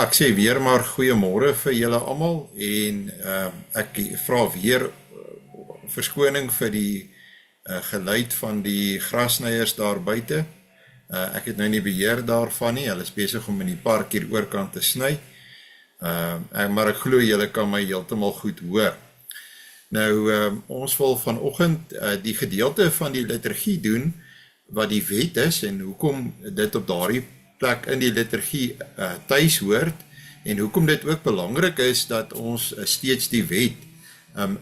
Ek sê weer maar goeiemôre vir julle almal en ek vra weer verskoning vir die geluid van die grasnyers daar buite. Ek het nou nie beheer daarvan nie, hulle is besig om in die park hier oorkant te sny. Maar ek glo julle kan my heeltemal goed hoor. Nou, ons wil vanoggend die gedeelte van die liturgie doen wat die wet is en hoekom dit op daardie plek in die liturgie tuis hoort en hoekom dit ook belangrik is dat ons steeds die wet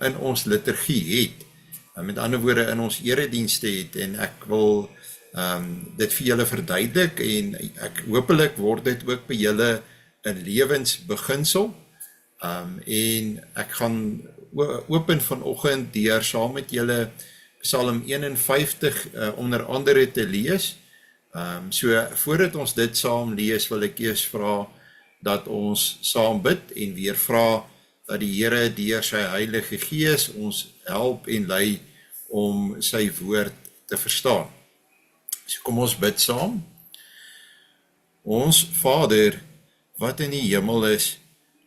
in ons liturgie het. Met ander woorde in ons eredienste het en ek wil dit vir julle verduidelik en ek hopelik word dit ook by julle 'n lewensbeginsel en ek gaan open vanoggend deur saam met julle Psalm 51 onder andere te lees. So voordat ons dit saam lees wil ek eers vra dat ons saam bid en weer vra dat die Here deur sy Heilige Gees ons help en lei om sy woord te verstaan. So kom ons bid saam. Ons Vader wat in die hemel is,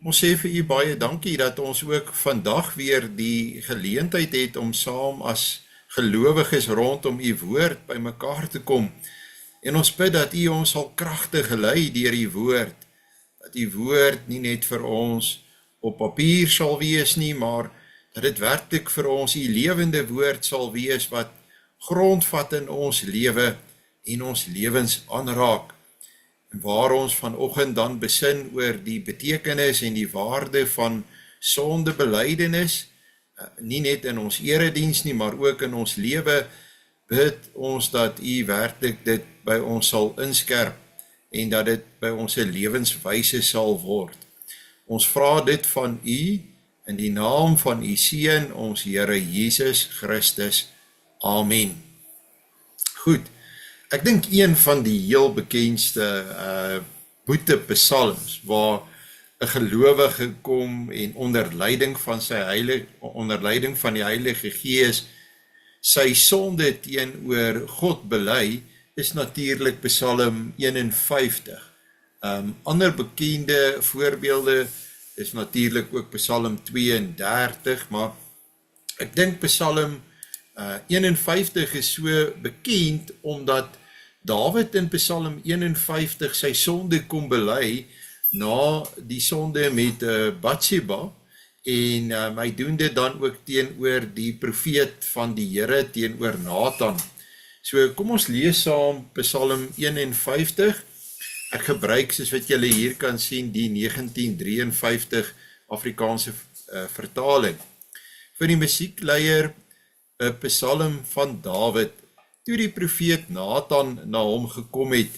ons sê vir u baie dankie dat ons ook vandag weer die geleentheid het om saam as gelowiges rondom u woord by mekaar te kom. En ons bid dat u ons sal kragtig lei deur die woord, dat die woord nie net vir ons op papier sal wees nie, maar dat dit werklik vir ons die lewende woord sal wees wat grondvat in ons lewe en ons lewens aanraak. En waar ons vanoggend dan besin oor die betekenis en die waarde van sondebelydenis, nie net in ons erediens nie, maar ook in ons lewe, bid ons dat u werklik dit by ons sal inskerp en dat dit by ons lewenswyse sal word. Ons vra dit van u in die naam van u Seun, ons Here Jesus Christus. Amen. Goed, ek dink een van die heel bekendste boetepsalms waar 'n gelowige kom en onder leiding van die Heilige Gees sy sonde teenoor God bely, is natuurlik Psalm 51. Ander bekende voorbeelde is natuurlik ook Psalm 32, maar ek dink Psalm 51 is so bekend omdat Dawid in Psalm 51 sy sonde kom bely na die sonde met Bathsheba en hy doen dit dan ook teenoor die profeet van die Here, teenoor Nathan. So kom ons lees saam Psalm 51. Ek gebruik, soos wat julle hier kan sien, die 1953 Afrikaanse vertaling. Vir die musiekleier 'n Psalm van Dawid, toe die profeet Nathan na hom gekom het,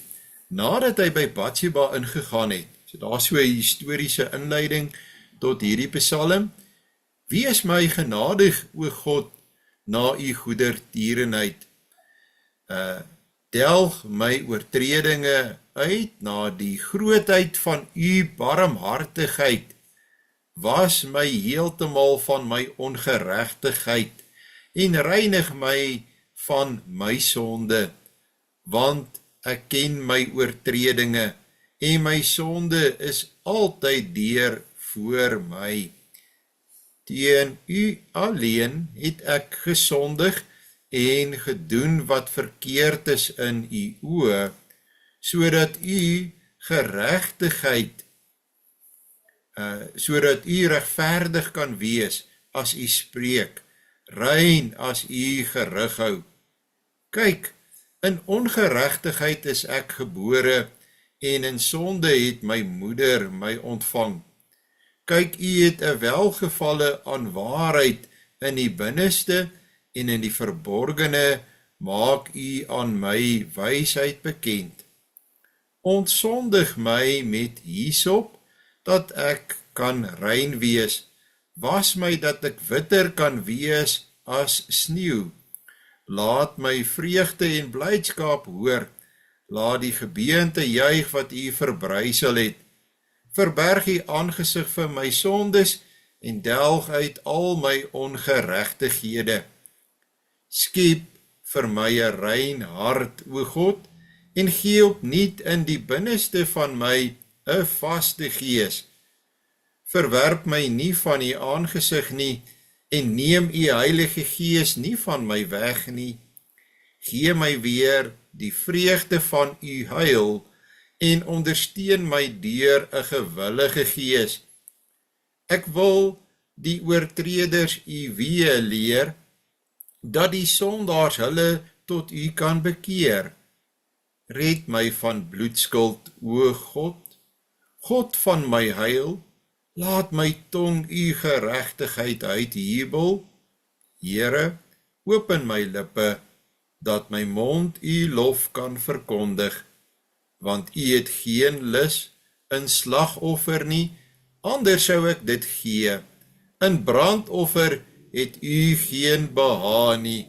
nadat hy by Bathsheba ingegaan het. So daar is so 'n historiese inleiding tot hierdie Psalm. Wees my genadig, o God, na u goedertierenheid. Delg my oortredinge uit na die grootheid van u barmhartigheid. Was my heeltemal van my ongeregtigheid en reinig my van my sonde, want ek ken my oortredinge en my sonde is altyd deur voor my. Teen u alleen het ek gesondig en gedoen wat verkeerd is in u oë, sodat u geregtigheid, sodat u regverdig kan wees as u spreek, rein as u gerig hou. Kyk, in ongeregtigheid is ek gebore en in sonde het my moeder my ontvang. Kyk, u het 'n welgevalle aan waarheid in die binneste en in die verborgene maak u aan my wysheid bekend. Ontsondig my met hyssop, dat ek kan rein wees. Was my dat ek witter kan wees as sneeu. Laat my vreugde en blydskap hoor. Laat die gebeente juig wat u verbrysel het. Verberg u aangesig vir my sondes en delg uit al my ongeregtighede. Skep vir my 'n rein hart, o God, en gee opnuut in die binneste van my 'n vaste gees. Verwerp my nie van u aangesig nie, en neem u Heilige Gees nie van my weg nie. Gee my weer die vreugde van u heil, en ondersteun my deur 'n gewillige gees. Ek wil die oortreders u weë leer, dat die sondaars hulle tot u kan bekeer. Red my van bloedskuld, o God, God van my heil, laat my tong u geregtigheid uitjubel. Here, open my lippe, dat my mond u lof kan verkondig, want u het geen lus in slagoffer nie, anders sou ek dit gee. In brandoffer het u geen behaag nie.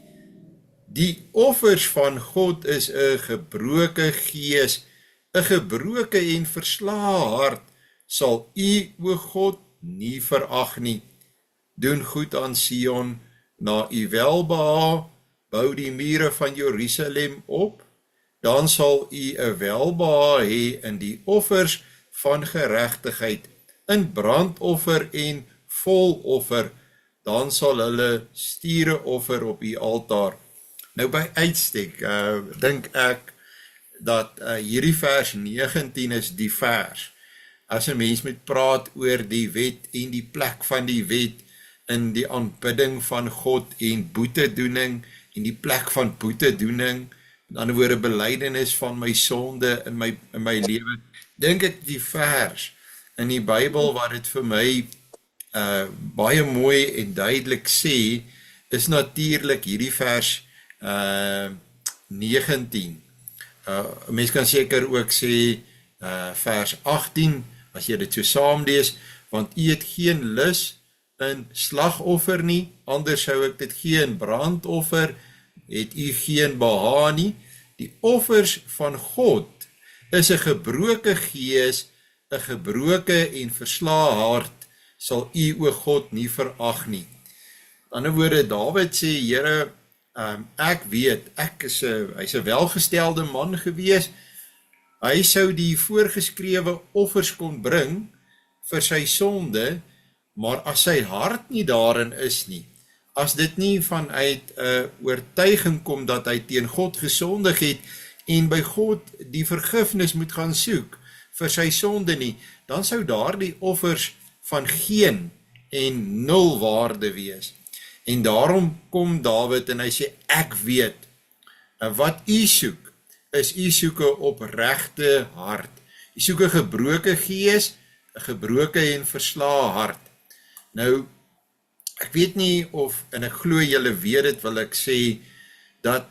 Die offers van God is 'n gebroke gees, 'n gebroke en verslae hart, sal u, o God, nie verag nie. Doen goed aan Sion, na u welbehaag, bou die mure van Jerusalem op, dan sal u 'n welbehaag hê in die offers van geregtigheid, in brandoffer en voloffer, dan sal hulle stiere offer op u altaar. Nou by uitstek, dink ek dat hierdie vers 19 is die vers. As 'n mens moet praat oor die wet en die plek van die wet in die aanbidding van God en boetedoening en die plek van boetedoening, met ander woorde belydenis van my sonde in my lewe, dink ek die vers in die Bybel wat dit vir my baie mooi en duidelik sê, is natuurlik hierdie vers 19. Mens kan seker ook sê vers 18, as jy dit so saam lees, want u het geen lus in slagoffer nie, anders sou ek dit gee in brandoffer, het u geen behaag nie. Die offers van God is 'n gebroke gees, 'n gebroke en verslae hart, sal u, o God, nie verag nie. Aan die ander woorde, Dawid sê, Here, ek weet, hy's 'n welgestelde man gewees, hy sou die voorgeskrewe offers kon bring vir sy sonde, maar as sy hart nie daarin is nie, as dit nie vanuit 'n oortuiging kom dat hy teen God gesondig het, en by God die vergifnis moet gaan soek vir sy sonde nie, dan sou daardie offers van geen en nul waarde wees. En daarom kom Dawid en hy sê, ek weet, wat u soek, is u soek 'n opregte hart. U soek 'n gebroke gees, 'n gebroke en verslae hart. Nou, ek weet nie of, en ek glo julle weet dit, wil ek sê, dat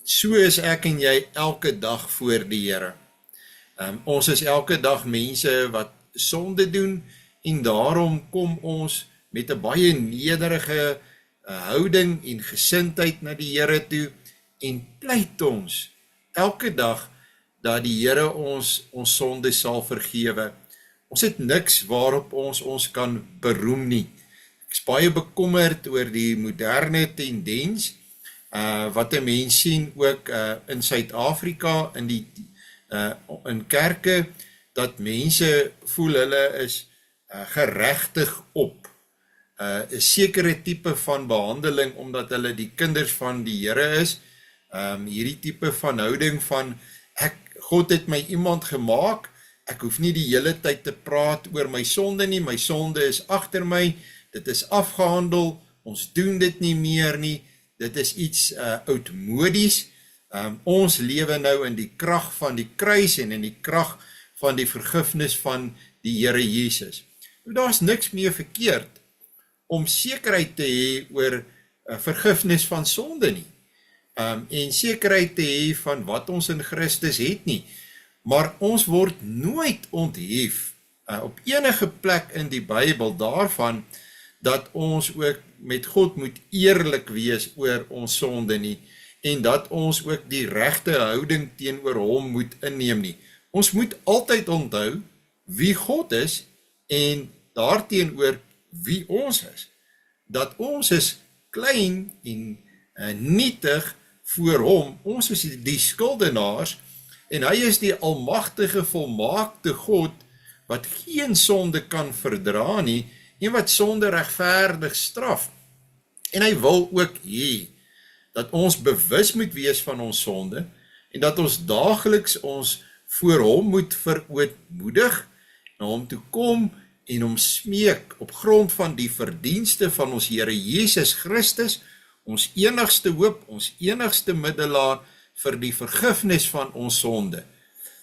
so is ek en jy elke dag voor die Here. Ons is elke dag mense wat sonde doen, en daarom kom ons met 'n baie nederige houding en gesindheid na die Here toe, en pleit ons elke dag dat die Here ons sonde sal vergewe. Ons het niks waarop ons kan beroem nie. Ek is baie bekommerd oor die moderne tendens, wat 'n mens sien ook in Suid-Afrika, in kerke, dat mense voel hulle is geregtig op 'n sekere tipe van behandeling, omdat hulle die kinders van die Here is, hierdie tipe van houding van, God het my iemand gemaak, ek hoef nie die hele tyd te praat oor my sonde nie, my sonde is agter my, dit is afgehandel, ons doen dit nie meer nie, dit is iets oudmodies, ons lewe nou in die krag van die kruis, en in die krag van die vergifnis van die Here Jesus. Daar is niks meer verkeerd om sekerheid te hê oor vergifnis van sonde nie, en sekerheid te hê van wat ons in Christus het nie, maar ons word nooit onthef op enige plek in die Bybel daarvan, dat ons ook met God moet eerlik wees oor ons sonde nie, en dat ons ook die regte houding teenoor hom moet inneem nie. Ons moet altyd onthou wie God is, en daarteenoor wie ons is. Dat ons is klein en nietig voor hom, ons is die skuldenaars, en hy is die almagtige volmaakte God, wat geen sonde kan verdra nie, en wat sonde regverdig straf. En hy wil ook hê dat ons bewus moet wees van ons sonde, en dat ons daagliks ons voor hom moet verootmoedig, na hom toe kom en hom smeek op grond van die verdienste van ons Here Jesus Christus, ons enigste hoop, ons enigste middelaar vir die vergifnis van ons sonde.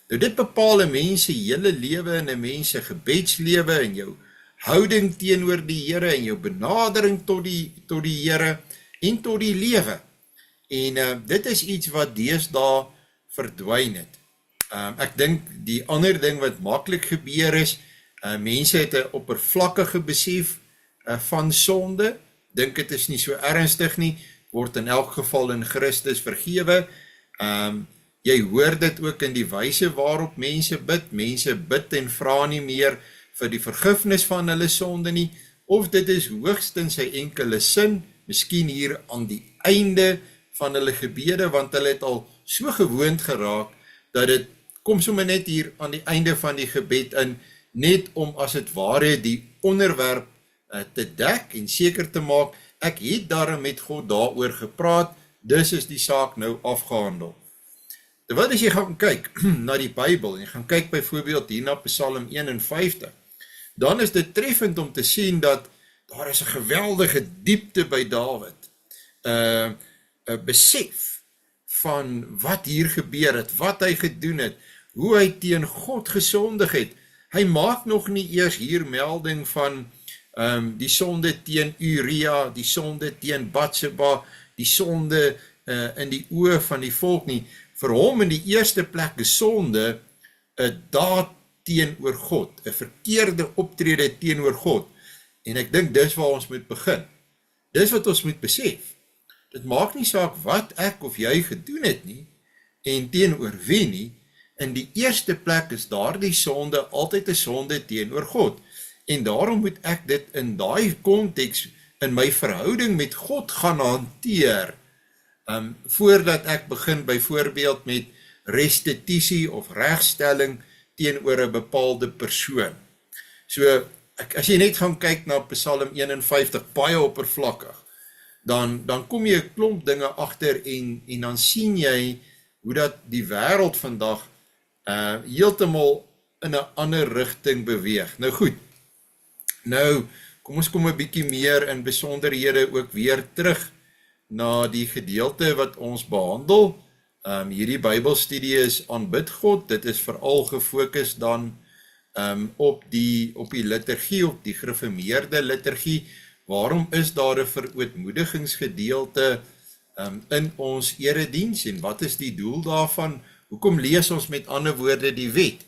Nou dit bepaal 'n mens se hele lewe en 'n mens se gebedslewe en jou houding teenoor die Here en jou benadering tot die Here en tot die lewe. En dit is iets wat deesdae verdwyn het. Ek dink die ander ding wat maklik gebeur is, mense het 'n oppervlakkige besef van sonde, dink dit is nie so ernstig nie, word in elk geval in Christus vergewe. Jy hoor dit ook in die wyse waarop mense bid en vra nie meer vir die vergifnis van hulle sonde nie, of dit is hoogstens sy enkele sin, miskien hier aan die einde van hulle gebede, want hulle het al so gewoond geraak, dat dit kom sommer net hier aan die einde van die gebed in, net om as het ware die onderwerp te dek en seker te maak, ek het daarom met God daaroor gepraat, dus is die saak nou afgehandel. Terwyl as jy gaan kyk na die Bybel, en jy gaan kyk byvoorbeeld hier na Psalm 51, dan is dit treffend om te sien dat daar is 'n geweldige diepte by Dawid, 'n besef van wat hier gebeur het, wat hy gedoen het, hoe hy teen God gesondig het. Hy maak nog nie eers hier melding van die sonde teen Uria, die sonde teen Batseba, die sonde in die oë van die volk nie. Vir hom in die eerste plek is sonde 'n daad teenoor God, 'n verkeerde optrede teenoor God. En ek dink dis waar ons moet begin. Dis wat ons moet besef. Dit maak nie saak wat ek of jy gedoen het nie, en teenoor wie nie. In die eerste plek is daardie sonde altyd 'n sonde teenoor God. En daarom moet ek dit in daai konteks in my verhouding met God gaan hanteer, voordat ek begin byvoorbeeld met restituisie of regstelling teenoor 'n bepaalde persoon. So, as jy net gaan kyk na Psalm 51, baie oppervlakkig, dan kom jy 'n klomp dinge agter en dan sien jy hoe dat die wêreld vandag heeltemal in 'n ander rigting beweeg. Nou goed, kom ons kom 'n bietjie meer in besonderhede ook weer terug na die gedeelte wat ons behandel. Hierdie Bybelstudie is aanbid God, dit is veral gefokus dan op die liturgie, op die gereformeerde liturgie. Waarom is daar 'n verootmoedigingsgedeelte in ons erediens en wat is die doel daarvan? Hoekom lees ons met ander woorde die wet?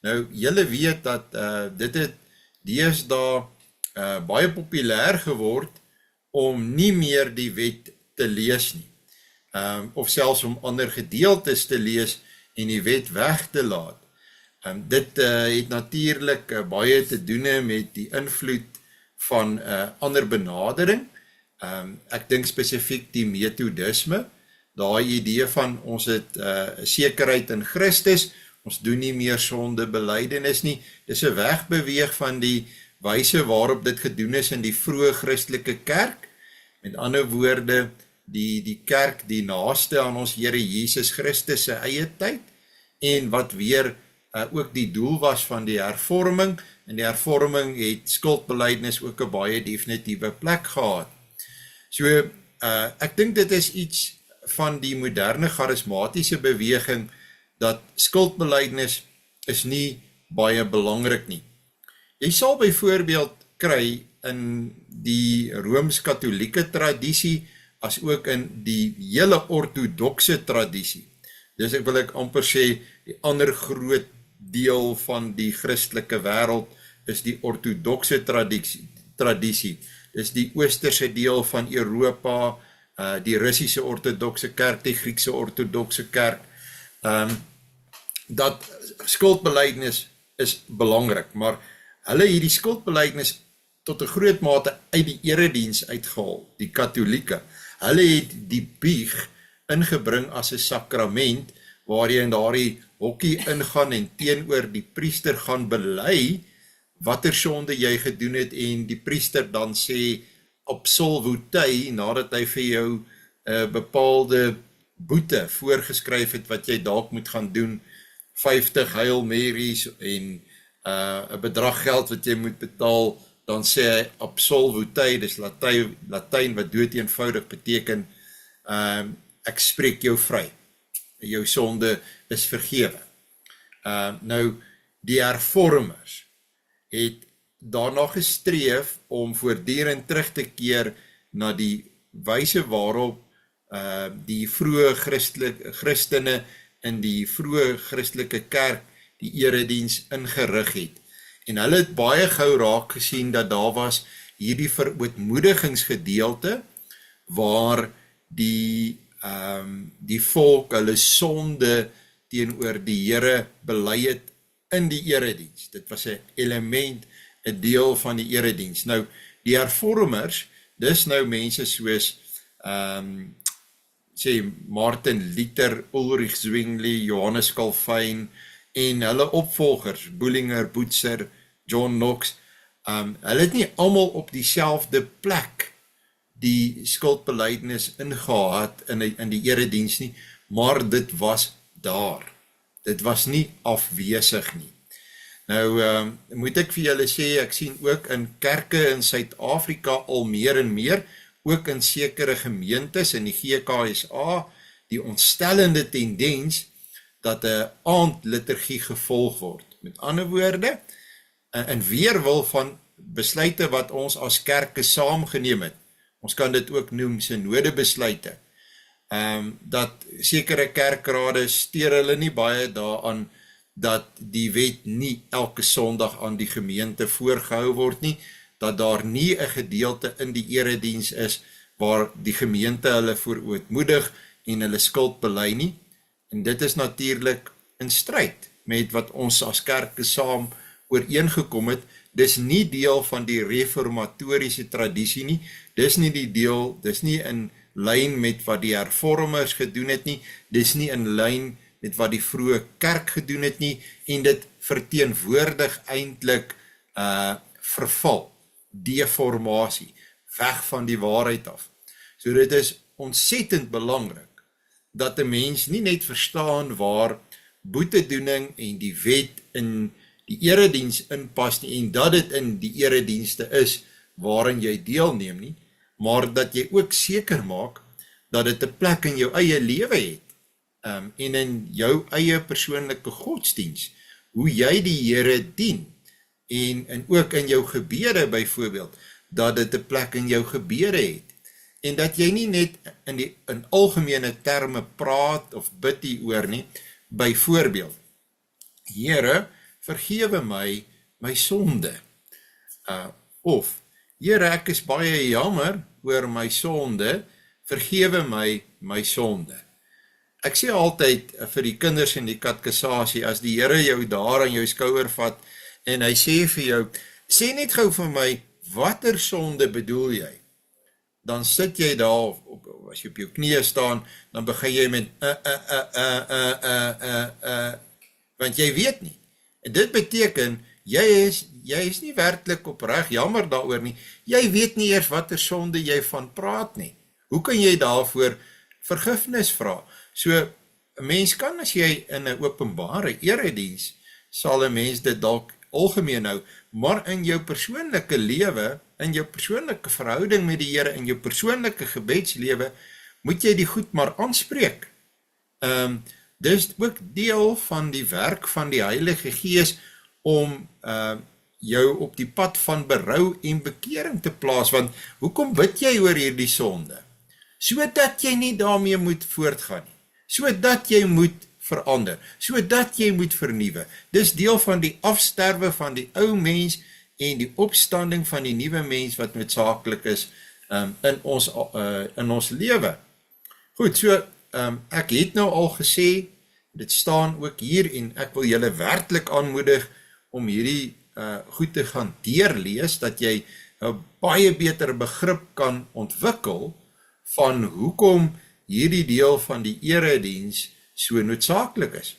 Nou, julle weet dat dit het deesdae baie populêr geword om nie meer die wet te lees nie. Of selfs om ander gedeeltes te lees en die wet weg te laat. Dit het natuurlik baie te doen met die invloed van ander benadering. Ek dink spesifiek die metodisme, daai idee van ons het sekerheid in Christus, ons doen nie meer sondebelydenis nie. Dis 'n wegbeweeg van die wyse waarop dit gedoen is in die vroeë Christelike kerk. Met ander woorde, die kerk die naaste aan ons Here Jesus Christus se eie tyd, en wat weer ook die doel was van die hervorming, en die hervorming het skuldbelydenis ook 'n baie definitiewe plek gehad. So, ek dink dit is iets van die moderne charismatiese beweging, dat skuldbelydenis is nie baie belangrik nie. Jy sal byvoorbeeld kry in die Rooms-Katholieke tradisie, as ook in die hele ortodokse tradisie. Dus ek wil amper sê, die ander groot deel van die Christelike wêreld is die ortodokse tradisie. Dis die oosterse deel van Europa, die Russiese ortodokse kerk, die Griekse ortodokse kerk, dat skuldbelydenis is belangrik, maar hulle het die skuldbelydenis tot 'n groot mate uit die erediens uitgehaal, die Katholieke. Hulle het die bieg ingebring as 'n sakrament, waar jy in daardie hokkie ingaan en teenoor die priester gaan bely, watter sonde jy gedoen het, en die priester dan sê, absolvutei, nadat hy vir jou bepaalde boete voorgeskryf het, wat jy dalk moet gaan doen, 50 Hail Marys en 'n bedrag geld wat jy moet betaal, dan sê hy absolvutei, dis Latyn wat dood eenvoudig beteken, ek spreek jou vry, jou sonde is vergewe. Nou, die hervormers het daarna gestreef om voortdurend terug te keer na die wyse waarop die vroeë Christene in die vroeë Christelike kerk die erediens ingerig het. En hulle het baie gou raak gesien dat daar was hierdie verootmoedigingsgedeelte waar die volk hulle sonde teenoor die Here bely het in die erediens. Dit was 'n element, 'n deel van die erediens. Nou, die hervormers, dis nou mense soos sê Martin Luther, Ulrich Zwingli, Johannes Calvin en hulle opvolgers, Bullinger, Boetser, John Knox, hulle het nie almal op dieselfde plek die skuldbelydenis ingehaat in die erediens nie, maar dit was daar. Dit was nie afwesig nie. Nou, moet ek vir julle sê, ek sien ook in kerke in Suid-Afrika al meer en meer, ook in sekere gemeentes in die GKSA, die ontstellende tendens dat 'n aandliturgie gevolg word. Met ander woorde, in weerwil van besluite wat ons as kerke saamgeneem het, ons kan dit ook noem synodebesluite, dat sekere kerkrade steur hulle nie baie daaraan dat die wet nie elke Sondag aan die gemeente voorgehou word nie, dat daar nie 'n gedeelte in die erediens is waar die gemeente hulle verootmoedig en hulle skuld bely nie. En dit is natuurlik in stryd met wat ons as kerke saam ooreengekom het. Dis nie deel van die reformatoriese tradisie nie. Dis nie in lyn met wat die hervormers gedoen het nie. Dis nie in lyn met wat die vroeë kerk gedoen het nie. En dit verteenwoordig eintlik verval, deformasie, weg van die waarheid af. So dit is ontsettend belangrik dat 'n mens nie net verstaan waar boetedoening en die wet in die erediens inpas nie, en dat dit in die eredienste is waarin jy deelneem nie, maar dat jy ook seker maak dat dit 'n plek in jou eie lewe het, en in jou eie persoonlike godsdiens, hoe jy die Here dien, en ook in jou gebede byvoorbeeld, dat dit 'n plek in jou gebede het, en dat jy nie net in algemene terme praat of bid hieroor nie, byvoorbeeld, Here, vergewe my sonde, of, Here, ek is baie jammer oor my sonde, vergewe my sonde. Ek sê altyd vir die kinders in die katkesasie, as die Here jou daar aan jou skouer vat, en hy sê vir jou, sê net gou vir my, watter sonde bedoel jy? Dan sit jy daar, as jy op jou knieë staan, dan begin jy met, want jy weet nie. En dit beteken, jy is nie werklik opreg jammer daaroor nie, jy weet nie eers watter sonde jy van praat nie. Hoe kan jy daarvoor vergifnis vra? So, 'n mens kan, as jy in 'n openbare erediens, sal 'n mens dit dalk algemeen hou, maar in jou persoonlike lewe, in jou persoonlike verhouding met die Here, in jou persoonlike gebedslewe, moet jy die goed maar aanspreek. Dis ook deel van die werk van die Heilige Gees om jou op die pad van berou en bekering te plaas, want hoekom bid jy oor hierdie sonde? Sodat jy nie daarmee moet voortgaan nie, sodat jy moet verander, sodat jy moet vernuwe. Dis deel van die afsterwe van die ou mens en die opstanding van die nuwe mens wat noodsaaklik is in ons lewe. Goed, so ek het nou al gesê, dit staan ook hier, en ek wil julle werklik aanmoedig om hierdie goed te gaan deurlees, dat jy 'n baie beter begrip kan ontwikkel van hoekom hierdie deel van die erediens so noodsaaklik is.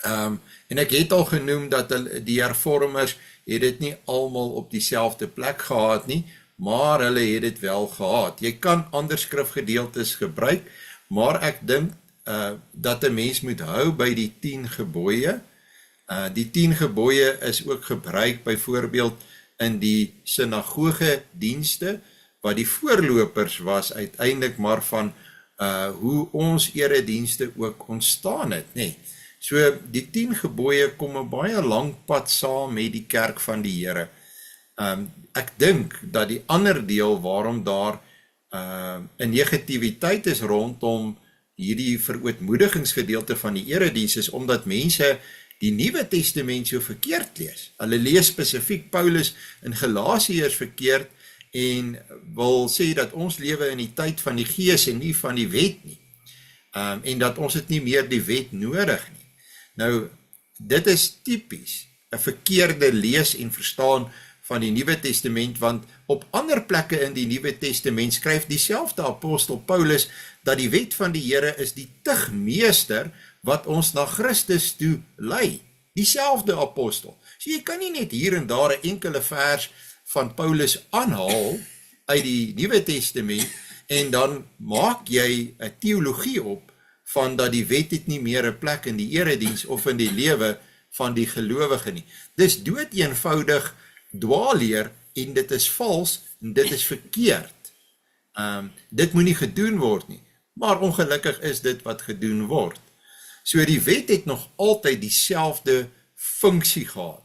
En ek het al genoem dat die hervormers het dit nie almal op dieselfde plek gehad nie, maar hulle het dit wel gehad. Jy kan ander skrifgedeeltes gebruik, maar ek dink dat 'n mens moet hou by die 10 gebooie. Die 10 gebooie is ook gebruik byvoorbeeld in die sinagoge dienste, wat die voorlopers was uiteindelik maar van hoe ons eredienste ook ontstaan het, nee. So die 10 gebooie kom 'n baie lang pad saam met die kerk van die Here. Ek dink dat die ander deel waarom daar 'n negativiteit is rondom hierdie verootmoedigingsgedeelte van die erediens is omdat mense die Nuwe Testament so verkeerd lees. Hulle lees spesifiek Paulus in Galasiërs verkeerd en wil sê dat ons lewe in die tyd van die Gees en nie van die wet nie. En dat ons het nie meer die wet nodig nie. Nou, dit is typies 'n verkeerde lees en verstaan van die Nuwe Testament, want op ander plekke in die Nuwe Testament skryf dieselfde apostel Paulus dat die wet van die Here is die tugmeester wat ons na Christus toe lei. Dieselfde apostel. So jy kan nie net hier en daar 'n enkele vers van Paulus aanhaal uit die Nuwe Testament en dan maak jy 'n teologie op van dat die wet het nie meer 'n plek in die erediens of in die lewe van die gelowige nie. Dis dood eenvoudig dwaalleer en dit is vals en dit is verkeerd. Dit moet nie gedoen word nie, maar ongelukkig is dit wat gedoen word. So die wet het nog altyd dieselfde funksie gehad.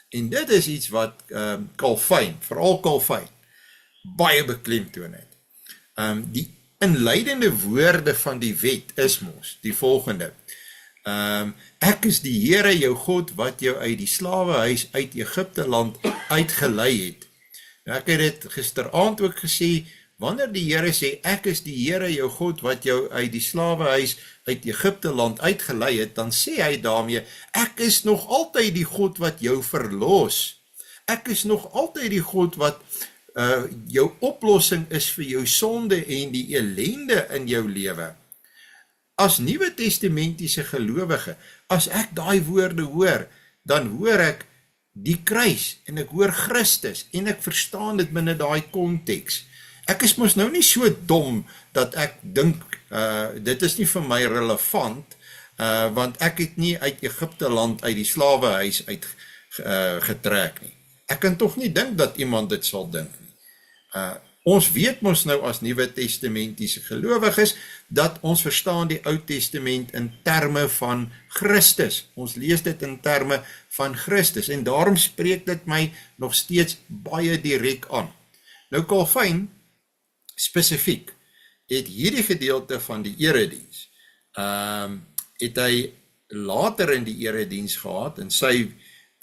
En dit is iets wat Calvin, veral Calvin, baie beklemtoon het. Die inleidende woorde van die wet is mos die volgende. Ek is die Here jou God wat jou uit die slawehuis uit Egipte land uitgelei het. Nou, ek het dit gisteraand ook gesê, wanneer die Here sê, ek is die Here jou God wat jou uit die slawehuis uit Egipte land uitgelei het, dan sê hy daarmee, ek is nog altyd die God wat jou verlos. Ek is nog altyd die God wat jou oplossing is vir jou sonde en die ellende in jou lewe. As Nuwe Testamentiese gelowige, as ek daai woorde hoor, dan hoor ek die kruis en ek hoor Christus en ek verstaan dit binne daai konteks. Ek is mos nou nie so dom dat ek dink, dit is nie vir my relevant, want ek het nie uit Egipte land uit die slawehuis uit getrek nie. Ek kan tog nie dink dat iemand dit sal dink nie. Ons weet mos nou as Nuwe Testamentiese gelowiges, dat ons verstaan die Ou Testament in terme van Christus. Ons lees dit in terme van Christus, en daarom spreek dit my nog steeds baie direk aan. Nou Calvin, spesifiek, het hierdie gedeelte van die erediens, het hy later in die erediens gehad, in sy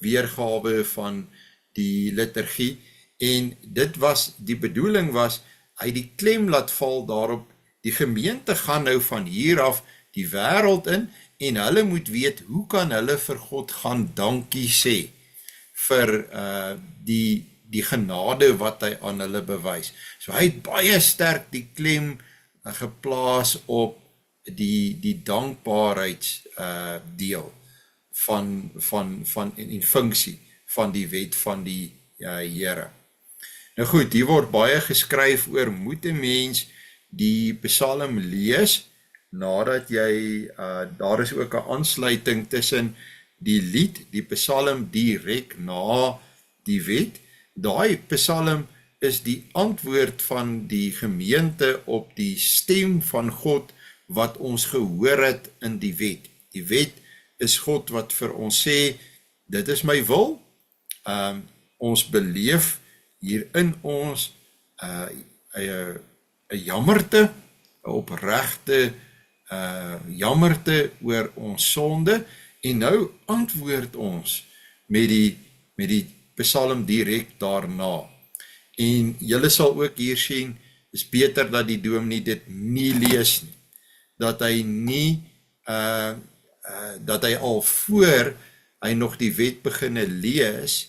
weergawe van die liturgie, en dit was, die bedoeling was, hy die klem laat val daarop, die gemeente gaan nou van hier af die wêreld in, en hulle moet weet, hoe kan hulle vir God gaan dankie sê, vir die genade wat hy aan hulle bewys. So hy het baie sterk die klem geplaas op die dankbaarheidsdeel van en funksie van die wet van die Here. Nou goed, hier word baie geskryf oor moet 'n mens die Psalm lees, nadat jy, daar is ook 'n aansluiting tussen die lied, die Psalm direk na die wet. Daai Psalm is die antwoord van die gemeente op die stem van God wat ons gehoor het in die wet. Die wet is God wat vir ons sê, dit is my wil, ons beleef hier in ons 'n jammerte, 'n opregte jammerte oor ons sonde, en nou antwoord ons met die Psalm direk daarna. En julle sal ook hier sien, is beter dat die dominee dit nie lees nie, dat hy nie, dat hy al voor hy nog die wet beginne lees,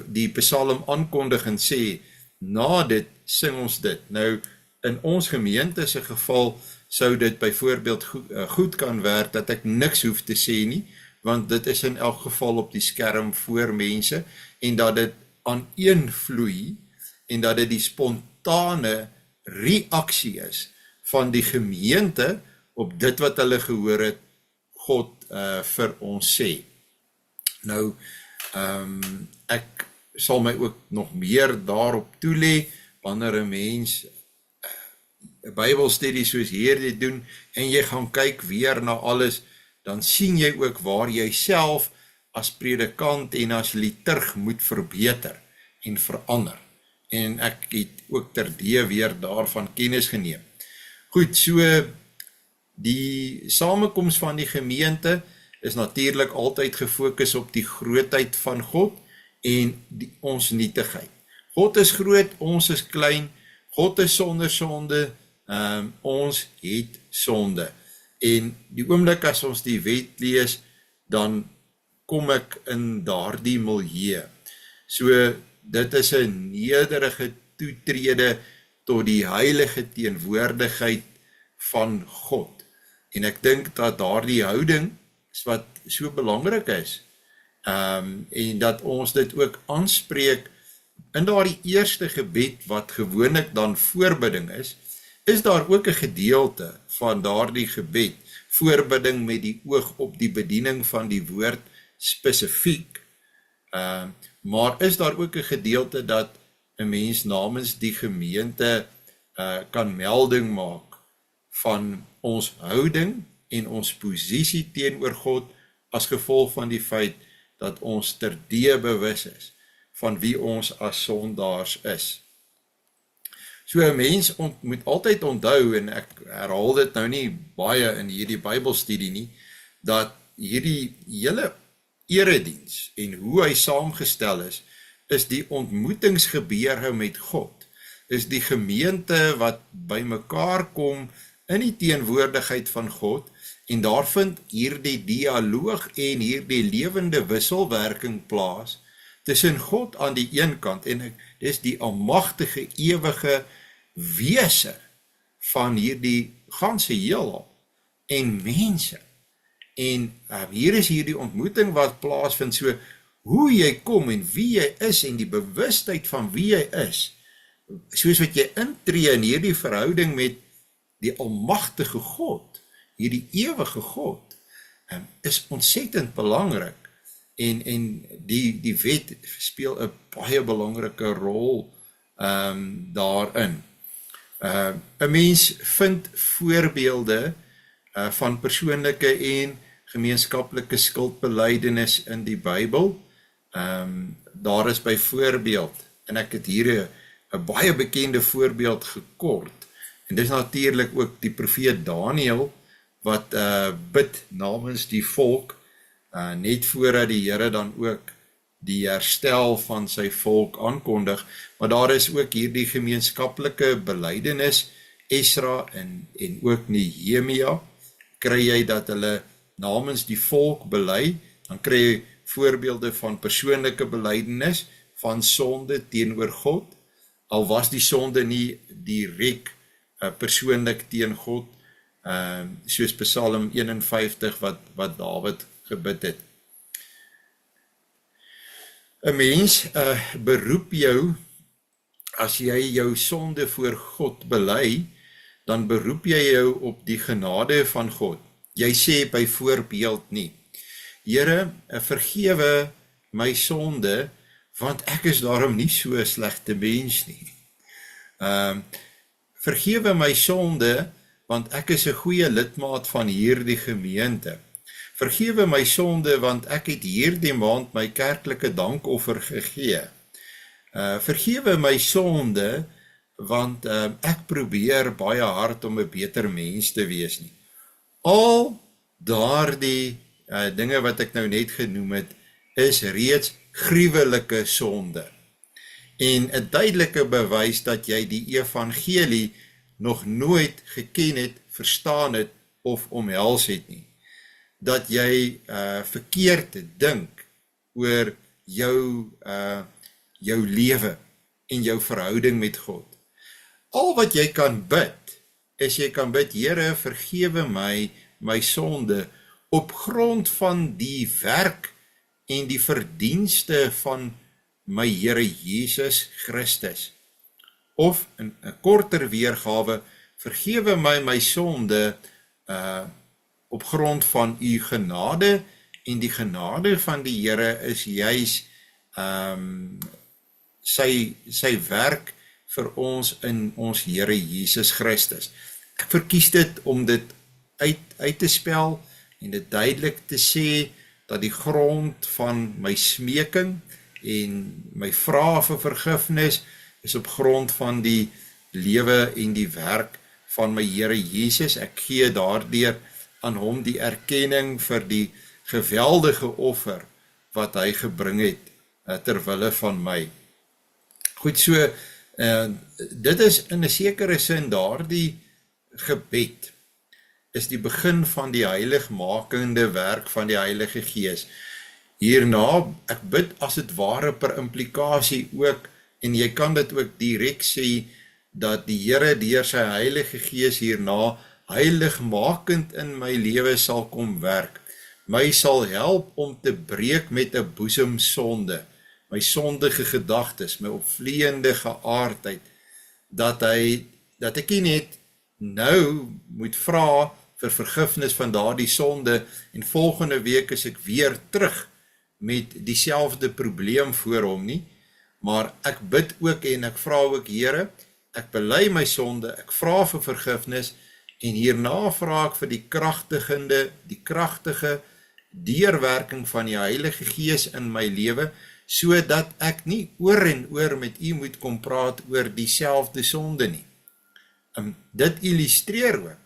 die Psalm aankondig en sê, na dit sing ons dit. Nou, in ons gemeente se geval, sou dit byvoorbeeld goed kan werk, dat ek niks hoef te sê nie, want dit is in elk geval op die skerm voor mense, en dat dit aaneenvloei, en dat dit die spontane reaksie is van die gemeente op dit wat hulle gehoor het, God vir ons sê. Nou, ek sal my ook nog meer daarop toelê, wanneer 'n mens 'n Bybelstudie soos hierdie doen, en jy gaan kyk weer na alles, dan sien jy ook waar jy self as predikant en as liturg moet verbeter en verander. En ek het ook terdee weer daarvan kennis geneem. Goed, so die samekoms van die gemeente is natuurlik altyd gefokus op die grootheid van God en ons nietigheid. God is groot, ons is klein, God is sonder sonde, ons het sonde. En die oomblik as ons die wet lees, dan kom ek in daardie milieu. So, dit is 'n nederige toetrede tot die heilige teenwoordigheid van God. En ek dink dat daardie houding is wat so belangrik is, en dat ons dit ook aanspreek in daardie eerste gebed wat gewoonlik dan voorbidding is daar ook 'n gedeelte van daardie gebed, voorbidding met die oog op die bediening van die woord spesifiek, maar is daar ook 'n gedeelte dat 'n mens namens die gemeente kan melding maak van ons houding en ons posisie teenoor God as gevolg van die feit dat ons terdee bewus is van wie ons as sondaars is. So 'n mens moet altyd onthou, en ek herhaal dit nou nie baie in hierdie Bybelstudie nie, dat hierdie hele erediens en hoe hy saamgestel is die ontmoetingsgebeure met God, is die gemeente wat by mekaar kom in die teenwoordigheid van God, en daar vind hierdie dialoog en hierdie lewende wisselwerking plaas tussen God aan die een kant, en dis die almagtige ewige wese van hierdie ganse heelal en mense. En hier is hierdie ontmoeting wat plaasvind, so hoe jy kom en wie jy is en die bewustheid van wie jy is, soos wat jy intree in hierdie verhouding met die almagtige God, hierdie ewige God, is ontsettend belangrik, en die wet speel 'n baie belangrike rol daarin. 'n Mens vind voorbeelde van persoonlike en gemeenskaplike skuldbelydenis in die Bybel. Daar is byvoorbeeld, en ek het hier 'n baie bekende voorbeeld gekort, en dis natuurlik ook die profeet Daniël, wat bid namens die volk, net voordat die Here dan ook die herstel van sy volk aankondig, maar daar is ook hierdie gemeenskaplike belydenis, Esra en ook Nehemia, kry jy dat hulle namens die volk bely, dan kry jy voorbeelde van persoonlike belydenis, van sonde teenoor God, al was die sonde nie direk persoonlik teen God, soos Psalm 51 wat Dawid gebid het. 'n Mens beroep jou, as jy jou sonde voor God bely, dan beroep jy jou op die genade van God. Jy sê byvoorbeeld nie, Here, vergewe my sonde, want ek is daarom nie so 'n slegte mens nie. Vergewe my sonde, want ek is 'n goeie lidmaat van hierdie gemeente. Vergewe my sonde, want ek het hierdie maand my kerklike dankoffer gegee. Vergewe my sonde, want ek probeer baie hard om 'n beter mens te wees nie. Al daardie dinge wat ek nou net genoem het, is reeds gruwelike sonde. En 'n duidelike bewys dat jy die evangelie nog nooit geken het, verstaan het of omhels het nie. Dat jy verkeerd dink oor jou lewe en jou verhouding met God. Al wat jy kan bid is jy kan bid, Here, vergewe my sonde, op grond van die werk en die verdienste van my Here Jesus Christus. Of in 'n korter weergawe, vergewe my sonde op grond van u genade, en die genade van die Here is juis sy werk vir ons in ons Here Jesus Christus. Ek verkies dit om dit uit te spel en dit duidelik te sê dat die grond van my smeking en my vrae vir vergifnis is op grond van die lewe en die werk van my Here Jesus. Ek gee daardeur aan hom die erkenning vir die geweldige offer wat hy gebring het ter wille van my. Goed, so dit is in 'n sekere sin daardie gebed is die begin van die heiligmakende werk van die Heilige Gees. Hierna, ek bid as het ware per implikasie ook, en jy kan dit ook direk sê, dat die Here deur sy Heilige Gees hierna heiligmakend in my lewe sal kom werk. My sal help om te breek met 'n boesemsonde, my sondige gedagtes, my opvleeende geaardheid, dat ek nie net nou moet vra vir vergifnis van daardie sonde, en volgende week is ek weer terug met dieselfde probleem voor hom nie, maar ek bid ook en ek vra ook, Here, ek bely my sonde, ek vra vir vergifnis, en hierna vra ek vir die kragtige deurwerking van die Heilige Gees in my lewe, so dat ek nie oor en oor met u moet kom praat oor dieselfde sonde nie. Dit illustreer ook,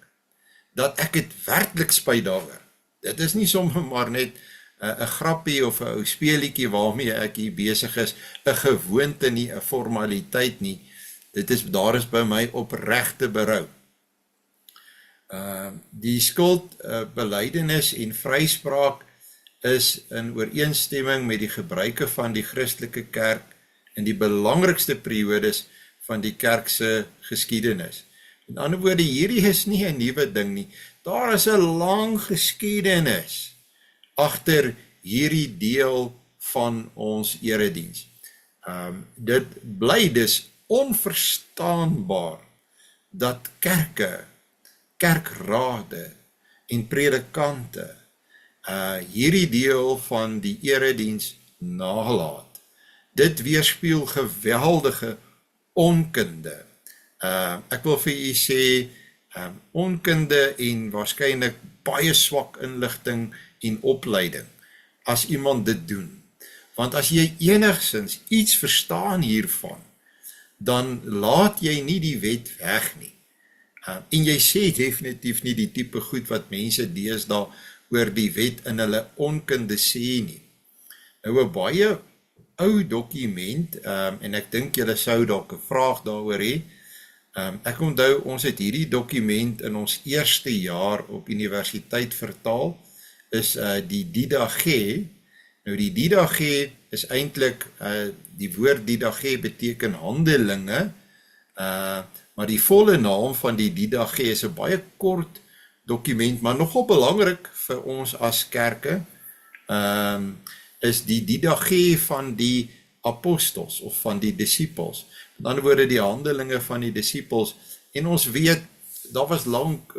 dat ek het werklik spyt daaroor. Dit is nie sommer maar net 'n grappie of 'n ou speelietjie waarmee ek hier besig is, 'n gewoonte nie, 'n formaliteit nie. Daar is by my opregte berou. Die skuldbelydenis en vryspraak is in ooreenstemming met die gebruike van die Christelike kerk in die belangrikste periodes van die kerk se geskiedenis. In ander woorde, hierdie is nie 'n nuwe ding nie. Daar is 'n lang geskiedenis agter hierdie deel van ons erediens. Dit bly dus onverstaanbaar dat kerkrade en predikante hierdie deel van die erediens nalaat. Dit weerspieël geweldige onkunde. Ek wil vir u sê, onkunde en waarskynlik baie swak inligting en opleiding, as iemand dit doen. Want as jy enigsins iets verstaan hiervan, dan laat jy nie die wet weg nie. En jy sê definitief nie die tipe goed wat mense deesdae oor die wet in hulle onkunde sê nie. Nou 'n baie ou dokument, en ek dink julle sou dalk 'n vraag daaroor hê. Ek onthou, ons het hierdie dokument in ons eerste jaar op universiteit vertaal, is die Didache. Nou die Didache is eintlik, die woord Didache beteken handelinge, maar die volle naam van die Didache is 'n baie kort dokument, maar nogal belangrik vir ons as kerke, is die Didache van die apostels of van die disciples. Met ander woorde die handelinge van die disciples, en ons weet, daar was lank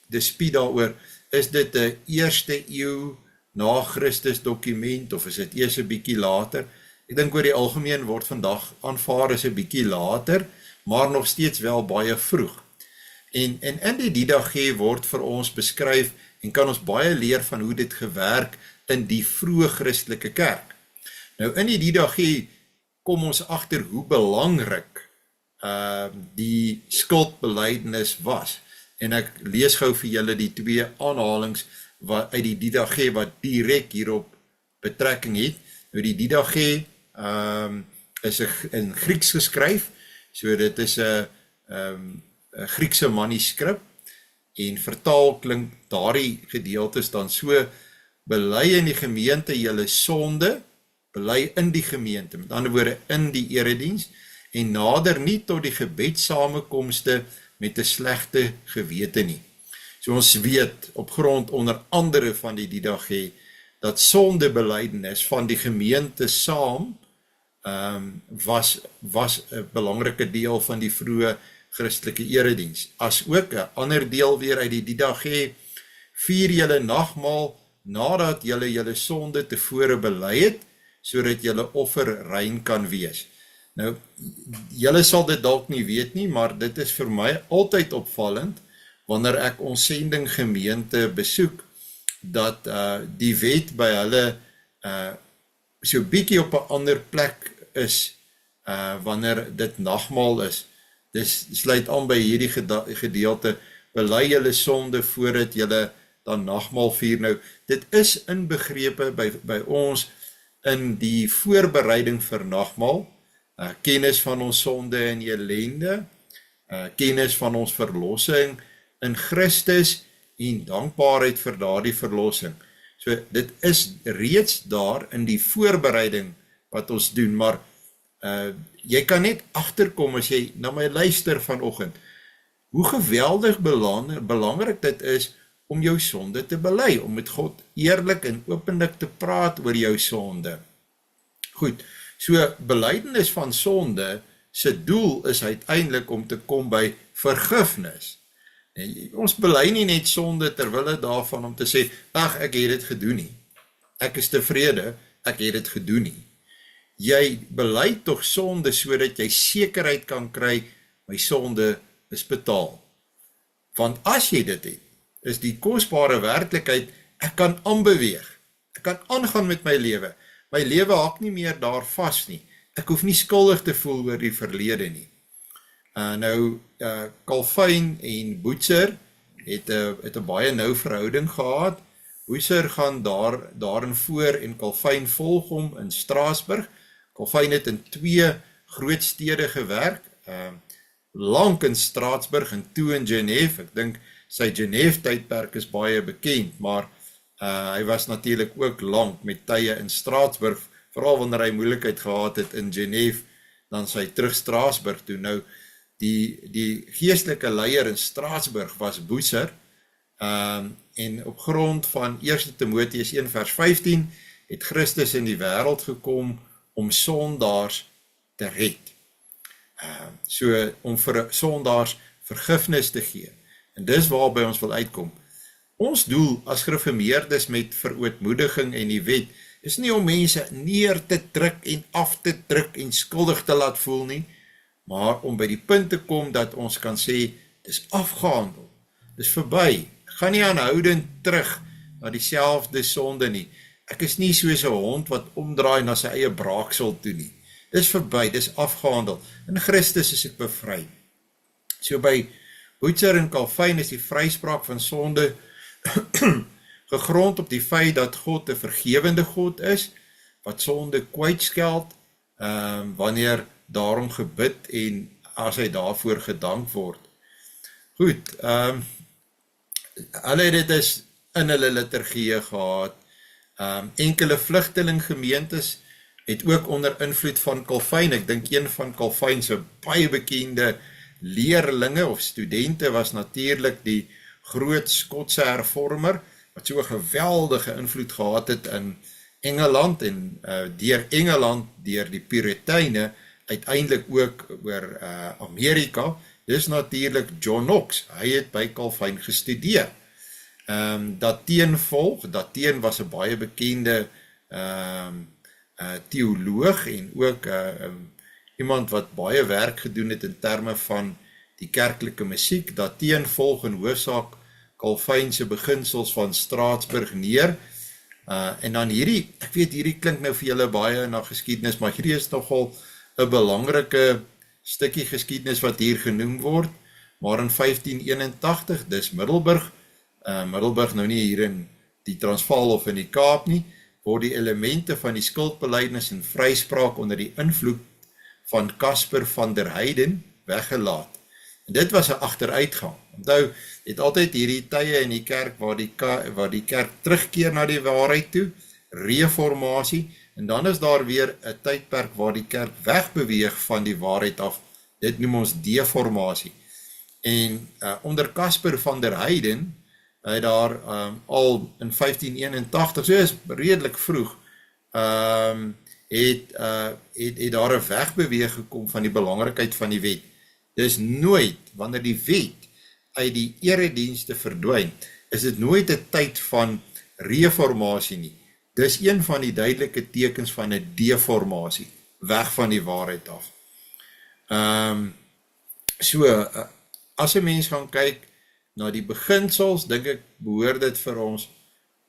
dispuut daaroor, is dit 'n eerste eeu na Christus dokument, of is dit eers 'n bietjie later? Ek dink oor die algemeen word vandag aanvaar is 'n bietjie later, maar nog steeds wel baie vroeg. En in die Didache word vir ons beskryf, en kan ons baie leer van hoe dit gewerk in die vroeë Christelike kerk. Nou in die Didache kom ons agter hoe belangrik die skuldbelydenis was. En ek lees gou vir julle die twee aanhalings uit die Didache wat direk hierop betrekking het. Nou die Didache is in Grieks geskryf, so dit is 'n Griekse manuskrip, en vertaal klink daardie gedeeltes dan so: bely in die gemeente julle sonde, bely in die gemeente, met ander woorde in die erediens, en nader nie tot die gebedssamekomste met 'n slegte gewete nie. So ons weet op grond onder andere van die didaché dat sondebelydenis van die gemeente saam was 'n belangrike deel van die vroeë Christelike erediens. As ook 'n ander deel weer uit die didaché, vier julle nagmaal nadat julle sonde tevore bely het, sodat julle offer rein kan wees. Nou, julle sal dit dalk nie weet nie, maar dit is vir my altyd opvallend, wanneer ek ons sendinggemeente besoek, dat die wet by hulle so bietjie op 'n ander plek is, wanneer dit nagmaal is. Dis sluit aan by hierdie gedeelte, bely julle sonde voordat julle dan nagmaal vier. Nou, dit is inbegrepe by ons in die voorbereiding vir nagmaal, kennis van ons sonde en ellende, kennis van ons verlossing in Christus en dankbaarheid vir daardie verlossing. So dit is reeds daar in die voorbereiding wat ons doen, maar jy kan net agterkom as jy na my luister vanoggend, hoe geweldig belangrik dit is om jou sonde te bely, om met God eerlik en openlik te praat oor jou sonde. Goed, so belydenis van sonde, se doel is uiteindelik om te kom by vergifnis. En ons bely nie net sonde terwille daarvan om te sê, ag, ek het dit gedoen nie. Ek is tevrede, ek het dit gedoen nie. Jy bely tog sonde sodat jy sekerheid kan kry, my sonde is betaal. Want as jy dit het, is die kosbare werklikheid, ek kan aanbeweeg, ek kan aangaan met my lewe hak nie meer daar vas nie, ek hoef nie skuldig te voel oor die verlede nie. Calvin en Bucer het 'n baie nou verhouding gehad. Bucer gaan daarin voor en Calvin volg hom in Straatsburg. Calvin het in 2 groot stede gewerk, lank in Straatsburg en toe in Genève. Ek dink sy Genève tydperk is baie bekend, maar hy was natuurlik ook lank met tye in Straatsburg, veral wanneer hy moeilikheid gehad het in Genève, dan sy terug Straatsburg toe. Nou, die geestelike leier in Straatsburg was Bucer, en op grond van 1 Timoteus 1 vers 15, het Christus in die wêreld gekom om sondaars te red. So om vir sondaars vergifnis te gee. En dis waarby ons wil uitkom. Ons doel as gereformeerdes met verootmoediging en die wet, is nie om mense neer te druk en af te druk en skuldig te laat voel nie, maar om by die punt te kom dat ons kan sê, dis afgehandel, dis verby, gaan nie aanhoudend terug na dieselfde sonde nie. Ek is nie soos 'n hond wat omdraai na sy eie braaksel toe nie. Dis verby, dis afgehandel. In Christus is ek bevry. So by Bucer en Calvin is die vryspraak van sonde gegrond op die feit dat God 'n vergewende God is, wat sonde kwytskeld, wanneer daarom gebid en as hy daarvoor gedank word. Goed, hulle het dit is in hulle liturgie gehad. Enkele vlugtelinggemeentes het ook onder invloed van Calvin, ek dink een van Calvin se baie bekende leerlinge of studente was natuurlik die groot Skotse hervormer, wat so 'n geweldige invloed gehad het in Engeland en deur Engeland, deur die Puriteine, uiteindelik ook oor Amerika. Dis natuurlik John Knox, hy het by Calvin gestudeer. Dateen was 'n baie bekende teoloog en ook iemand wat baie werk gedoen het in terme van die kerklike musiek. Dateen volg in hoofsaak Calvin se beginsels van Straatsburg neer. En dan hierdie, ek weet hierdie klink nou vir julle baie na geskiedenis, maar hierdie is nogal 'n belangrike stukkie geskiedenis wat hier genoem word. Maar in 1581, dis Middelburg nou nie hier in die Transvaal of in die Kaap nie, word die elemente van die skuldbelydenis en vryspraak onder die invloed van Caspar van der Heiden weggelaat. En dit was 'n agteruitgang. Onthou, het altyd hierdie tye in die kerk waar die kerk terugkeer na die waarheid toe, reformatie, en dan is daar weer 'n tydperk waar die kerk wegbeweeg van die waarheid af. Dit noem ons deformasie. En onder Caspar van der Heijden, hy daar al in 1581, so is redelik vroeg, het daar 'n wegbeweeg gekom van die belangrikheid van die wet. Dis nooit, wanneer die wet uit die eredienste verdwyn, is dit nooit 'n tyd van reformatie nie. Dis een van die duidelike tekens van 'n deformatie, weg van die waarheid af. As 'n mens gaan kyk na die beginsels, dink ek behoort dit vir ons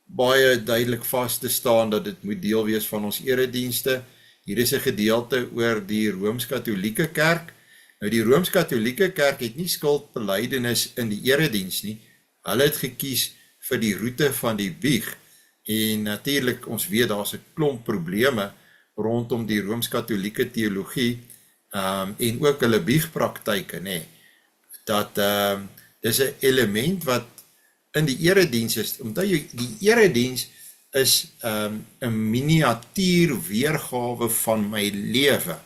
baie duidelik vas te staan dat dit moet deel wees van ons eredienste. Hier is 'n gedeelte oor die Rooms-Katolieke Kerk. Nou die Rooms-Katolieke Kerk het nie skuldbelydenis in die erediens nie. Hulle het gekies vir die roete van die wieg. En natuurlik, ons weet daar's 'n klomp probleme rondom die Rooms-Katolieke teologie en ook hulle wiegpraktyke, nê. Dat dis 'n element wat in die erediens is, omdat die erediens is 'n miniatuur weergawe van my lewe.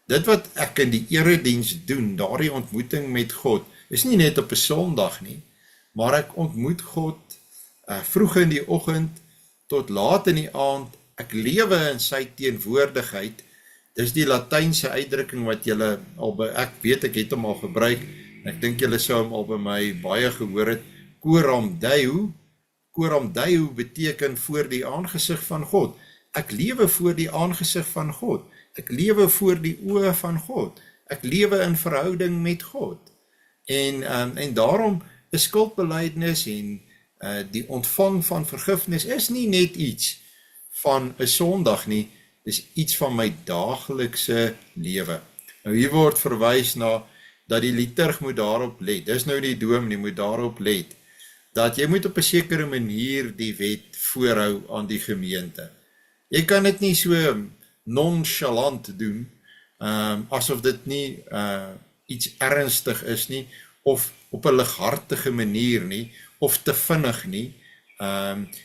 Dit wat ek in die erediens doen, daardie ontmoeting met God, is nie net op 'n Sondag nie, maar ek ontmoet God vroeg in die oggend tot laat in die aand. Ek lewe in sy teenwoordigheid. Dis die Latynse uitdrukking wat julle ek weet ek het hom al gebruik, en ek dink julle sou hom al by my baie gehoor het, coram Deo. Coram Deo beteken voor die aangesig van God. Ek lewe voor die aangesig van God. Ek lewe voor die oë van God. Ek lewe in verhouding met God. En daarom is skuldbelydenis en die ontvang van vergifnis is nie net iets van 'n Sondag nie, dis iets van my daaglikse lewe. Nou hier word verwys na dat die liturg moet daarop let. Dis nou die dominee moet daarop let dat jy moet op 'n sekere manier die wet voorhou aan die gemeente. Jy kan dit nie so nonchalant doen, asof dit nie iets ernstig is nie, of op 'n lighartige manier nie, of te vinnig nie.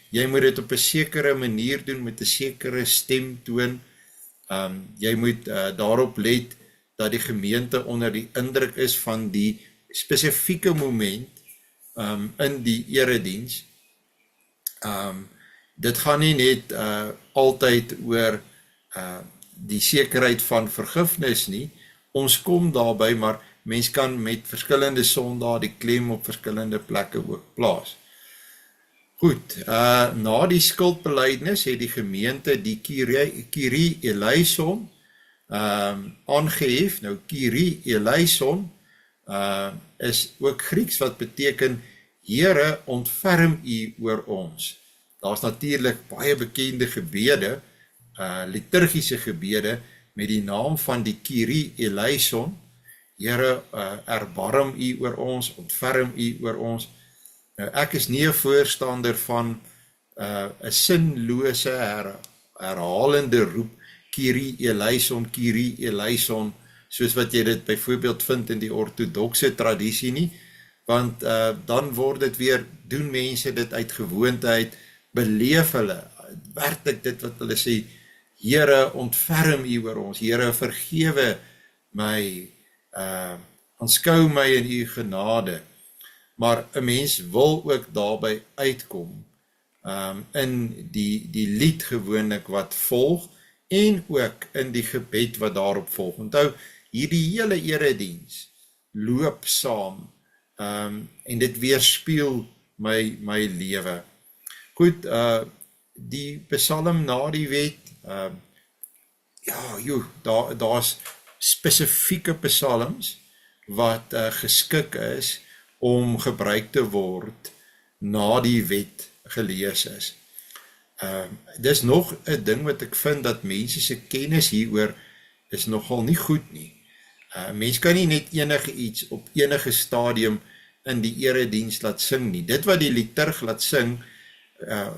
Jy moet dit op 'n sekere manier doen met 'n sekere stemtoon. Jy moet daarop let dat die gemeente onder die indruk is van die spesifieke moment in die erediens. Dit gaan nie net altyd oor die sekerheid van vergifnis nie. Ons kom daarby, maar mens kan met verskillende sondae die klem op verskillende plekke ook plaas. Goed, na die skuldbelydenis het die gemeente die Kyrie eleison aangehef. Nou Kyrie eleison is ook Grieks wat beteken Here, ontferm U oor ons. Daar's natuurlik baie bekende gebede, liturgiese gebede met die naam van die Kyrie eleison. Here, erbarm U oor ons, ontferm U oor ons. Nou, ek is nie 'n voorstander van 'n sinlose herhalende roep, Kyrie eleison, soos wat jy dit byvoorbeeld vind in die ortodokse tradisie nie, want dan word dit weer, doen mense dit uit gewoonteheid, beleef hulle, werklik dit wat hulle sê, Here, ontferm U oor ons, Here, vergewe my, aanskou my in U genade. Maar 'n mens wil ook daarby uitkom, in die lied gewoonlik wat volg, en ook in die gebed wat daarop volg. Onthou, hierdie hele erediens loop saam, en dit weerspieël my lewe. Goed, die psalm na die wet, daar's spesifieke psalms wat geskik is om gebruik te word na die wet gelees is. Dis nog 'n ding wat ek vind dat mense se kennis hieroor is nogal nie goed nie. Mens kan nie net enige iets op enige stadium in die erediens laat sing nie. Dit wat die liturg laat sing,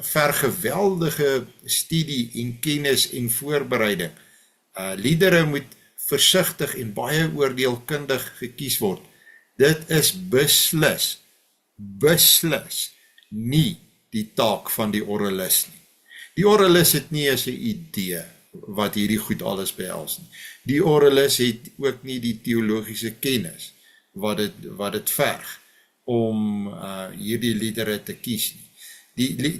vergeweldige studie en kennis en voorbereiding. Liedere moet versigtig en baie oordeelkundig gekies word. Dit is beslis nie die taak van die orrelis nie. Die orrelis het nie as 'n idee wat hierdie goed alles behels nie. Die orrelis het ook nie die teologiese kennis wat dit verg om hierdie liedere te kies nie.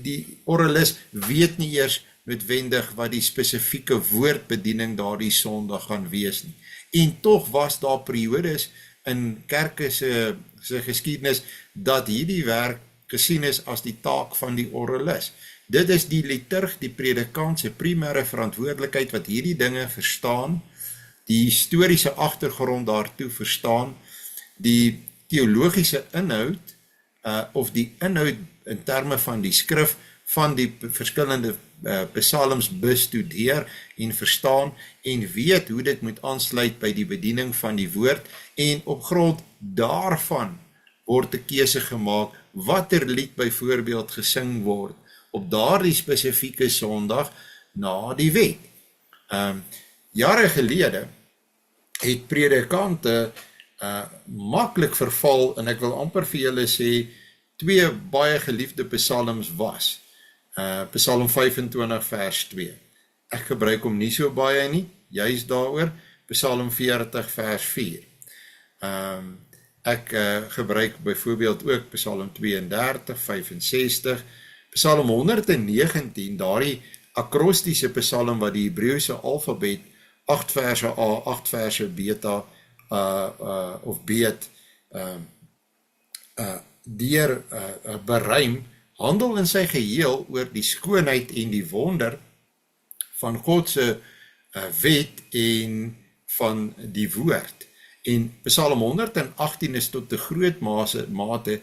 Die oralis weet nie eers noodwendig wat die spesifieke woordbediening daardie Sondag gaan wees nie. En tog was daar periodes in kerke se geskiedenis dat hierdie werk gesien is as die taak van die oralis. Dit is die liturg, die predikant se primêre verantwoordelikheid wat hierdie dinge verstaan, die historiese agtergrond daartoe verstaan, die teologiese inhoud of die inhoud in terme van die skrif van die verskillende psalms bestudeer en verstaan en weet hoe dit moet aansluit by die bediening van die woord en op grond daarvan word 'n keuse gemaak watter lied byvoorbeeld gesing word op daardie spesifieke Sondag na die wet. Jare gelede het predikante maklik verval en ek wil amper vir julle sê twee baie geliefde psalms was. Psalm 25 vers 2. Ek gebruik hom nie so baie nie, juist daaroor, Psalm 40 vers 4. Ek gebruik byvoorbeeld ook Psalm 32, 65, Psalm 119, daardie akrostiese psalm wat die Hebreëse alfabet 8 verse A, 8 verse beta of beet deur beruim, handel in sy geheel oor die skoonheid en die wonder van God se wet en van die woord. En Psalm 118 is tot 'n groot mate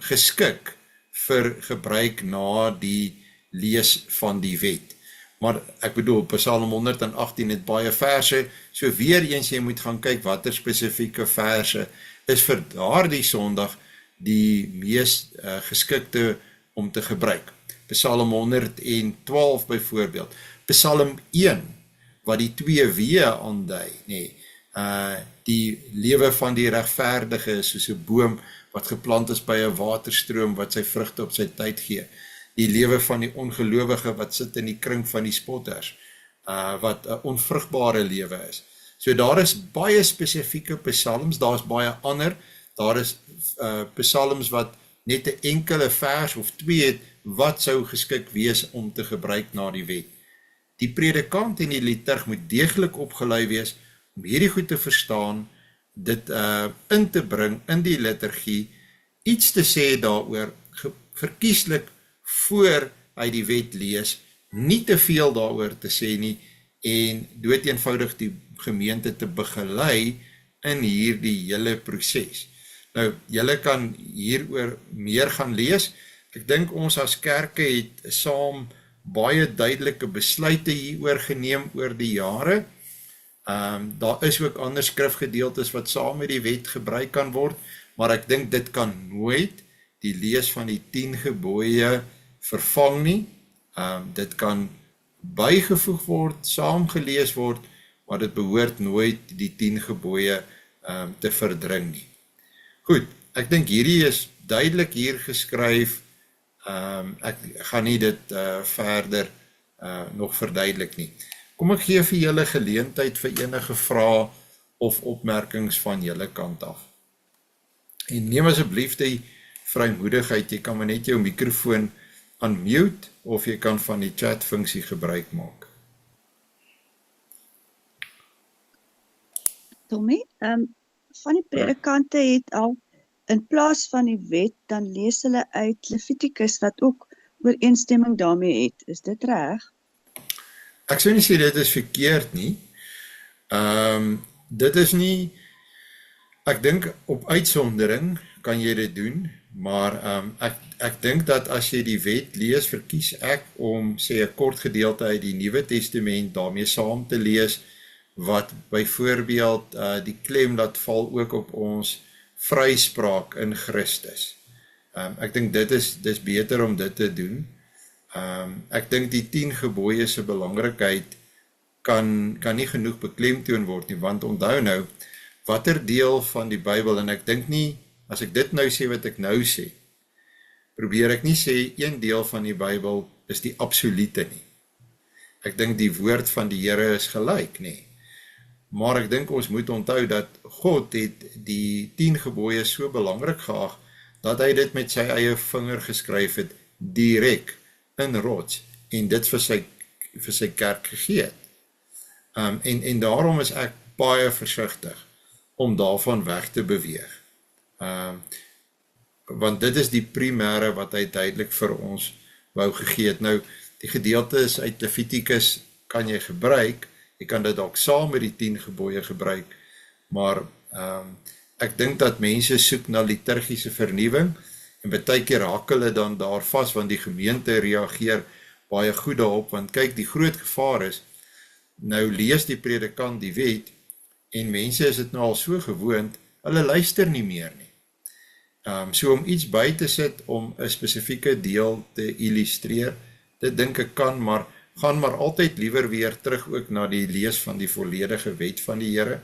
geskik vir gebruik na die lees van die wet. Maar ek bedoel, Psalm 118 het baie verse, so weer eens jy moet gaan kyk watter spesifieke verse is vir daardie Sondag die mees geskikte om te gebruik. Psalm 112 byvoorbeeld, Psalm 1, wat die 2 weë aandui, nee, die lewe van die regverdige is soos 'n boom wat geplant is by 'n waterstroom wat sy vrugte op sy tyd gee. Die lewe van die ongelowige wat sit in die kring van die spotters, wat 'n onvrugbare lewe is. So daar is baie spesifieke psalms, daar is baie ander, daar is psalms wat net 'n enkele vers of 2 het, wat sou geskik wees om te gebruik na die wet. Die predikant en die liturg moet deeglik opgelei wees om hierdie goed te verstaan, dit in te bring in die liturgie, iets te sê daaroor, verkieslik voor hy die wet lees, nie te veel daaroor te sê nie, en doeteenvoudig die gemeente te begelei in hierdie hele proses. Nou, julle kan hieroor meer gaan lees. Ek dink ons as kerke het saam baie duidelike besluite hieroor geneem oor die jare. Daar is ook ander skrifgedeeltes wat saam met die wet gebruik kan word, maar ek dink dit kan nooit die lees van die 10 gebooie vervang nie. Dit kan bygevoeg word, saam gelees word, maar dit behoort nooit die 10 gebooie te verdring nie. Goed, ek dink hierdie is duidelik hier geskryf, ek gaan nie dit verder nog verduidelik nie. Kom ek gee vir julle geleentheid vir enige vrae of opmerkings van julle kant af. En neem asseblief die vrymoedigheid, jy kan maar net jou mikrofoon unmute of jy kan van die chat funksie gebruik maak. Tommy, van die predikante het al in plaas van die wet, dan lees hulle uit Levitikus wat ook ooreenstemming daarmee het. Is dit reg? Ek sou nie sê dit is verkeerd nie. Dit is nie, ek dink op uitsondering kan jy dit doen, maar ek dink dat as jy die wet lees, verkies ek om sê 'n kort gedeelte uit die Nuwe Testament daarmee saam te lees, wat byvoorbeeld die klem laat val ook op ons vryspraak in Christus. Ek dink dis beter om dit te doen. Ek dink die 10 gebooie se belangrikheid kan nie genoeg beklemtoon word nie, want onthou nou, watter deel van die Bybel, en ek dink nie, as ek dit nou sê wat ek nou sê, probeer ek nie sê een deel van die Bybel is die absolute nie. Ek dink die woord van die Here is gelyk, nie. Maar ek dink ons moet onthou dat God het die 10 gebooie so belangrik geag, dat hy dit met sy eie vinger geskryf het, direk in rots, en dit vir sy kerk gegee het. En daarom is ek baie versigtig om daarvan weg te beweeg. Want dit is die primêre wat hy duidelik vir ons wou gegee het. Nou, die gedeeltes uit Levitikus kan jy gebruik, jy kan dit ook saam met die 10 gebooie gebruik, maar ek dink dat mense soek na liturgiese vernuwing, en baie keer raak hulle dan daar vas, want die gemeente reageer baie goed daarop, want kyk, die groot gevaar is, nou lees die predikant die wet, en mense is dit nou al so gewoond, hulle luister nie meer nie. So om iets by te sit, om 'n spesifieke deel te illustreer, dit dink ek kan, maar gaan maar altyd liewer weer terug ook na die lees van die volledige wet van die Here.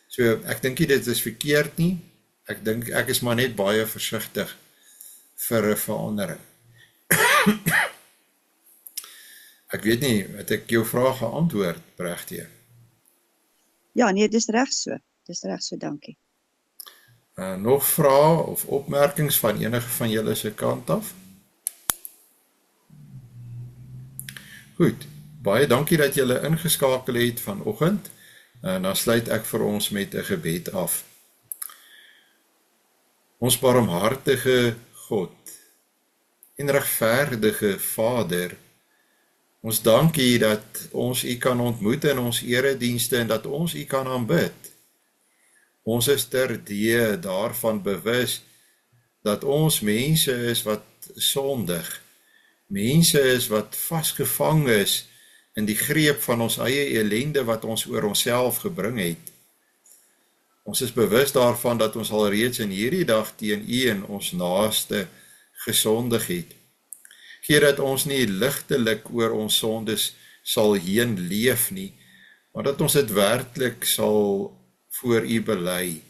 So ek dink nie dit is verkeerd nie, ek dink ek is maar net baie versigtig vir 'n verandering. Ek weet nie, het ek jou vraag geantwoord, Bregtie? Ja, nee, dis reg so, dankie. Nog vrae of opmerkings van enige van julle se kant af? Goed, baie dankie dat julle ingeskakel het vanoggend, en dan sluit ek vir ons met 'n gebed af. Ons barmhartige God en regverdige Vader, ons dankie dat ons U kan ontmoet in ons eredienste en dat ons U kan aanbid. Ons is terdee daarvan bewus dat ons mense is wat sondig, mense is wat vasgevang is in die greep van ons eie ellende wat ons oor onsself gebring het. Ons is bewus daarvan dat ons al reeds in hierdie dag teen U en ons naaste gesondig het. Gee dat ons nie ligtelik oor ons sondes sal heen leef nie, maar dat ons dit werklik sal voor U bely,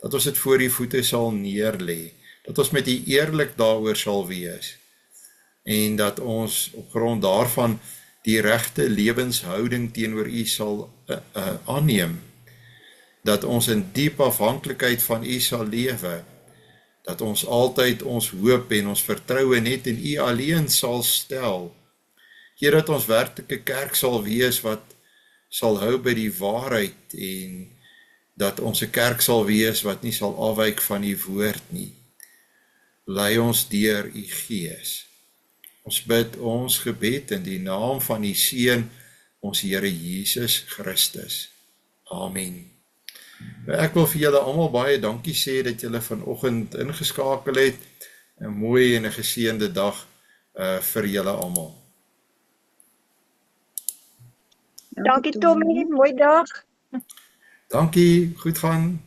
dat ons dit voor U voete sal neerlê, dat ons met U eerlik daaroor sal wees, en dat ons op grond daarvan die regte lewenshouding teenoor U sal aanneem, dat ons in diep afhanklikheid van U sal lewe, dat ons altyd ons hoop en ons vertroue net in U alleen sal stel. Here, dat ons werklike kerk sal wees wat sal hou by die waarheid, en dat ons 'n kerk sal wees wat nie sal afwyk van U woord nie. Lei ons deur U Gees. Ons bid ons gebed in die naam van U Seun, ons Here Jesus Christus. Amen. Ek wil vir julle almal baie dankie sê dat julle vanoggend ingeskakel het. 'n Mooi en 'n geseënde dag vir julle almal. Dankie Tommy, mooi dag. Dankie, goed gaan.